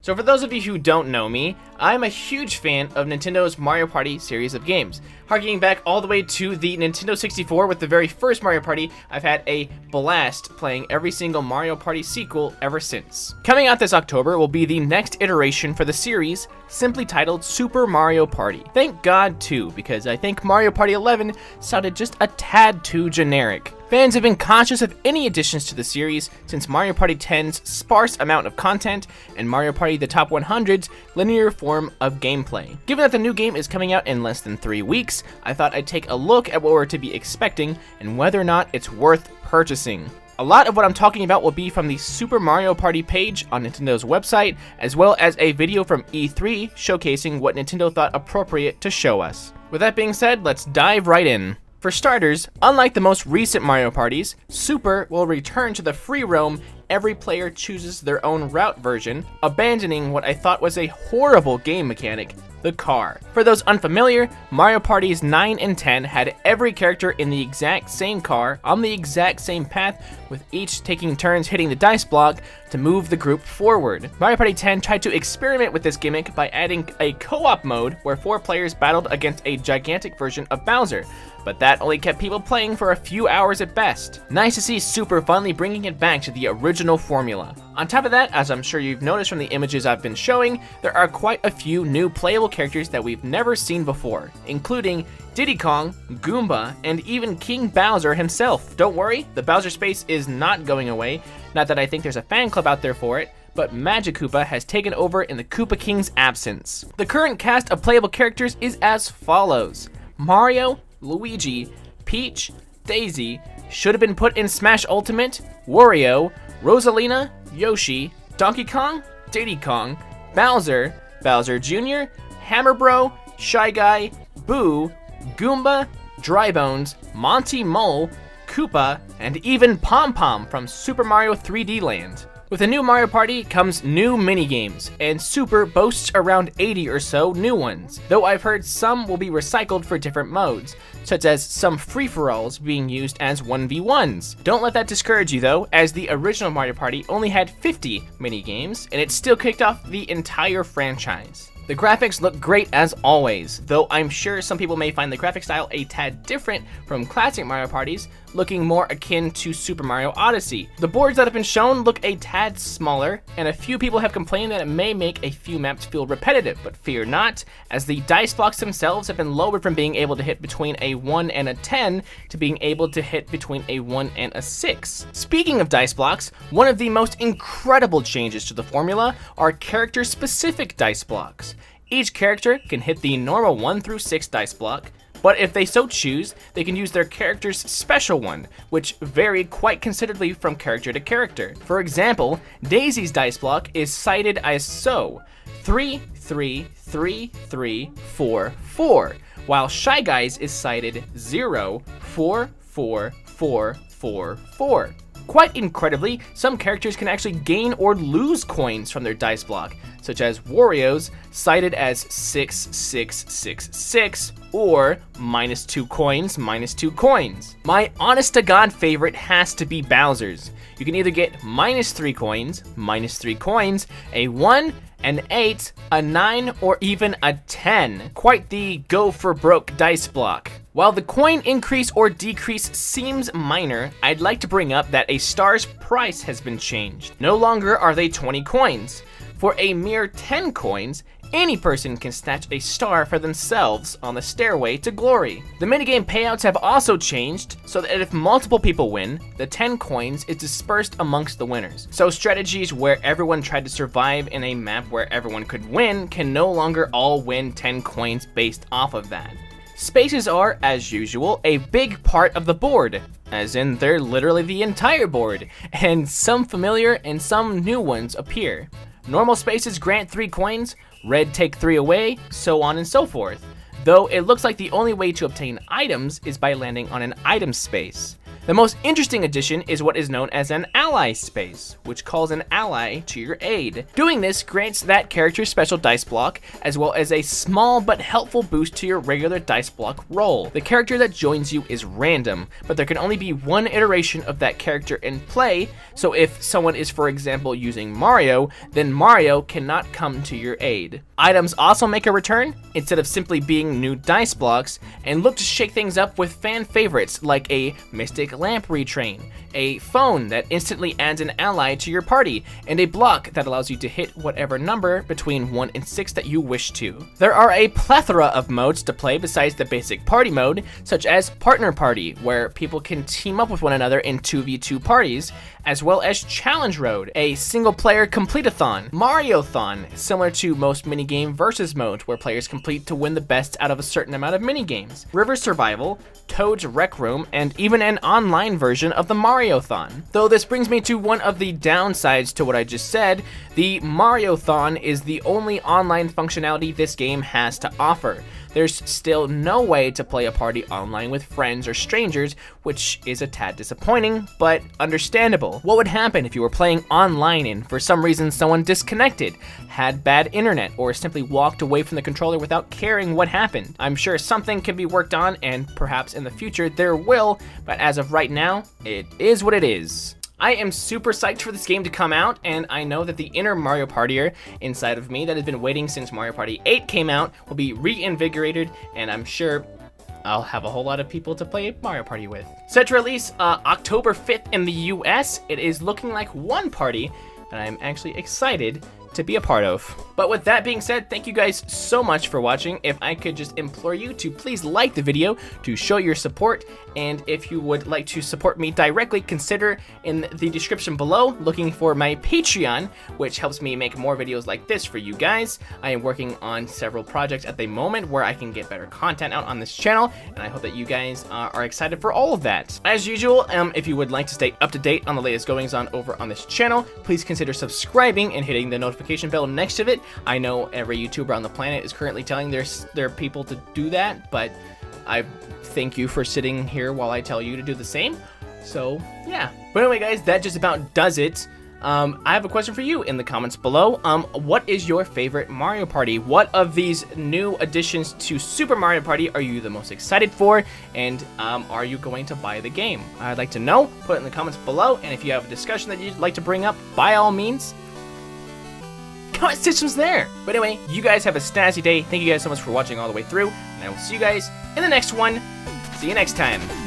So for those of you who don't know me, I'm a huge fan of Nintendo's Mario Party series of games. Harking back all the way to the Nintendo 64 with the very first Mario Party, I've had a blast playing every single Mario Party sequel ever since. Coming out this October will be the next iteration for the series, simply titled Super Mario Party. Thank God too, because I think Mario Party 11 sounded just a tad too generic. Fans have been conscious of any additions to the series since Mario Party 10's sparse amount of content and Mario Party the Top 100's linear form of gameplay. Given that the new game is coming out in less than 3 weeks, I thought I'd take a look at what we're to be expecting and whether or not it's worth purchasing. A lot of what I'm talking about will be from the Super Mario Party page on Nintendo's website, as well as a video from E3 showcasing what Nintendo thought appropriate to show us. With that being said, let's dive right in. For starters, unlike the most recent Mario Parties, Super will return to the free roam, every player chooses their own route version, abandoning what I thought was a horrible game mechanic, the car. For those unfamiliar, Mario Parties 9 and 10 had every character in the exact same car, on the exact same path, with each taking turns hitting the dice block to move the group forward. Mario Party 10 tried to experiment with this gimmick by adding a co-op mode where 4 players battled against a gigantic version of Bowser, but that only kept people playing for a few hours at best. Nice to see Super finally bringing it back to the original formula. On top of that, as I'm sure you've noticed from the images I've been showing, there are quite a few new playable characters that we've never seen before, including Diddy Kong, Goomba, and even King Bowser himself. Don't worry, the Bowser space is not going away, not that I think there's a fan club out there for it, but Magic Koopa has taken over in the Koopa King's absence. The current cast of playable characters is as follows: Mario, Luigi, Peach, Daisy, should have been put in Smash Ultimate, Wario, Rosalina, Yoshi, Donkey Kong, Diddy Kong, Bowser, Bowser Jr., Hammer Bro, Shy Guy, Boo, Goomba, Dry Bones, Monty Mole, Koopa, and even Pom Pom from Super Mario 3D Land. With a new Mario Party comes new minigames, and Super boasts around 80 or so new ones, though I've heard some will be recycled for different modes, such as some free-for-alls being used as 1v1s. Don't let that discourage you though, as the original Mario Party only had 50 minigames, and it still kicked off the entire franchise. The graphics look great as always, though I'm sure some people may find the graphic style a tad different from classic Mario Parties, looking more akin to Super Mario Odyssey. The boards that have been shown look a tad smaller, and a few people have complained that it may make a few maps feel repetitive, but fear not, as the dice blocks themselves have been lowered from being able to hit between a 1 and a 10 to being able to hit between a 1 and a 6. Speaking of dice blocks, one of the most incredible changes to the formula are character-specific dice blocks. Each character can hit the normal 1 through 6 dice block, but if they so choose, they can use their character's special one, which vary quite considerably from character to character. For example, Daisy's dice block is cited as so: 3, 3, 3, 3, 4, 4, while Shy Guy's is cited 0, 4, 4, 4, 4, 4. Quite incredibly, some characters can actually gain or lose coins from their dice block, such as Wario's, cited as 6, 6, 6, 6, or -2 coins, -2 coins. My honest-to-God favorite has to be Bowser's. You can either get -3 coins, -3 coins, a 1, an 8, a 9, or even a 10. Quite the go for broke dice block. While the coin increase or decrease seems minor, I'd like to bring up that a star's price has been changed. No longer are they 20 coins. For a mere 10 coins, any person can snatch a star for themselves on the stairway to glory. The minigame payouts have also changed so that if multiple people win, the 10 coins is dispersed amongst the winners. So strategies where everyone tried to survive in a map where everyone could win can no longer all win 10 coins based off of that. Spaces are, as usual, a big part of the board, as in they're literally the entire board, and some familiar and some new ones appear. Normal spaces grant 3 coins, red take 3 away, so on and so forth, though it looks like the only way to obtain items is by landing on an item space. The most interesting addition is what is known as an ally space, which calls an ally to your aid. Doing this grants that character's special dice block, as well as a small but helpful boost to your regular dice block roll. The character that joins you is random, but there can only be one iteration of that character in play, so if someone is, for example, using Mario, then Mario cannot come to your aid. Items also make a return, instead of simply being new dice blocks, and look to shake things up with fan favorites like a Mystic Lamp Retrain, a phone that instantly adds an ally to your party, and a block that allows you to hit whatever number between 1 and 6 that you wish to. There are a plethora of modes to play besides the basic party mode, such as Partner Party, where people can team up with one another in 2v2 parties, as well as Challenge Road, a single-player complete-a-thon, Mario-thon, similar to most minigame versus modes where players complete to win the best out of a certain amount of minigames, River Survival, Toad's Rec Room, and even an online version of the Mario-thon. Though this brings me to one of the downsides to what I just said, the Mario-thon is the only online functionality this game has to offer. There's still no way to play a party online with friends or strangers, which is a tad disappointing, but understandable. What would happen if you were playing online and for some reason someone disconnected, had bad internet, or simply walked away from the controller without caring what happened? I'm sure something can be worked on, and perhaps in the future there will, but as of right now, it is what it is. I am super psyched for this game to come out, and I know that the inner Mario Partier inside of me that has been waiting since Mario Party 8 came out will be reinvigorated, and I'm sure I'll have a whole lot of people to play Mario Party with. Set to release October 5th in the US, it is looking like one party that I'm actually excited to be a part of. But with that being said, thank you guys so much for watching. If I could just implore you to please like the video to show your support, and if you would like to support me directly, consider in the description below looking for my Patreon, which helps me make more videos like this for you guys. I am working on several projects at the moment where I can get better content out on this channel, and I hope that you guys are excited for all of that. As usual, if you would like to stay up to date on the latest goings on over on this channel, please consider subscribing and hitting the notification bell next to it. I know every YouTuber on the planet is currently telling their people to do that, but I thank you for sitting here while I tell you to do the same. So yeah. But anyway, guys, that just about does it. I have a question for you in the comments below. What is your favorite Mario Party? What of these new additions to Super Mario Party are you the most excited for? And are you going to buy the game? I'd like to know. Put it in the comments below. And if you have a discussion that you'd like to bring up, by all means, comment section's there. But anyway, you guys have a snazzy day. Thank you guys so much for watching all the way through, and I will see you guys in the next one. See you next time.